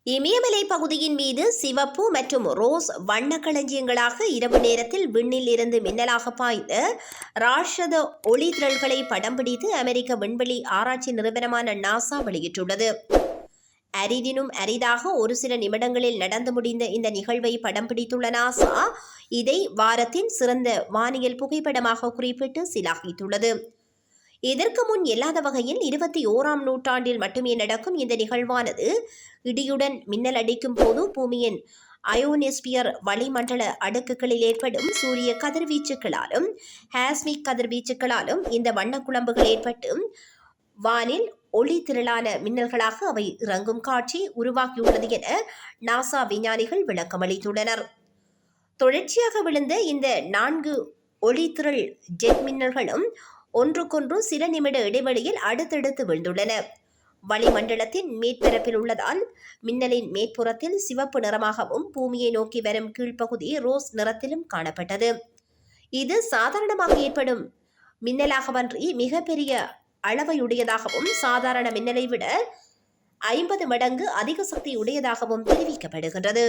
இமயமலை பகுதியின் மீது சிவப்பு மற்றும் ரோஸ் வண்ண களஞ்சியங்களாக இரவு நேரத்தில் விண்ணில் இருந்து மின்னலாக பாய்ந்த ராட்சத ஒளித்திரள்களை படம் பிடித்து அமெரிக்க விண்வெளி ஆராய்ச்சி நிறுவனமான நாசா வெளியிட்டுள்ளது. அரிதினும் அரிதாக ஒரு சில நிமிடங்களில் நடந்து முடிந்த இந்த நிகழ்வை படம் பிடித்துள்ள நாசா இதை வாரத்தின் சிறந்த வானியல் புகைப்படமாக குறிப்பிட்டு சிலாகித்துள்ளது. இதற்கு முன் இல்லாத வகையில் 21ஆம் நூற்றாண்டில் மட்டுமே நடக்கும் இந்த நிகழ்வானது இடியுடன் மின்னல் அடிக்கும் போது பூமியின் அயோனிஸ்பியர் வளிமண்டல அடுக்குகளில் ஏற்படும் சூரிய கதிர்வீச்சுகளாலும் ஹாஸ்மிக் கதிர்வீச்சுகளாலும் இந்த வண்ணக்குழம்புகள் ஏற்பட்டு வானில் ஒளி திரளான மின்னல்களாக அவை இறங்கும் காட்சி உருவாக்கியுள்ளது என நாசா விஞ்ஞானிகள் விளக்கமளித்துள்ளனர். தொடர்ச்சியாக விழுந்த இந்த 4 ஒளித்திரள் ஜெட் மின்னல்களும் ஒன்றுக்கொன்று சில நிமிட இடைவெளியில் அடுத்தடுத்து விழுந்துள்ளன. வளிமண்டலத்தின் மேற்பரப்பில் உள்ளதால் மின்னலின் மேற்புறத்தில் சிவப்பு நிறமாகவும் பூமியை நோக்கி வரும் கீழ்ப்பகுதி ரோஸ் நிறத்திலும் காணப்பட்டது. இது சாதாரணமாக ஏற்படும் மின்னலாகவன்றி மிகப்பெரிய அளவையுடையதாகவும் சாதாரண மின்னலை விட 50 மடங்கு அதிக சக்தி உடையதாகவும் தெரிவிக்கப்படுகின்றது.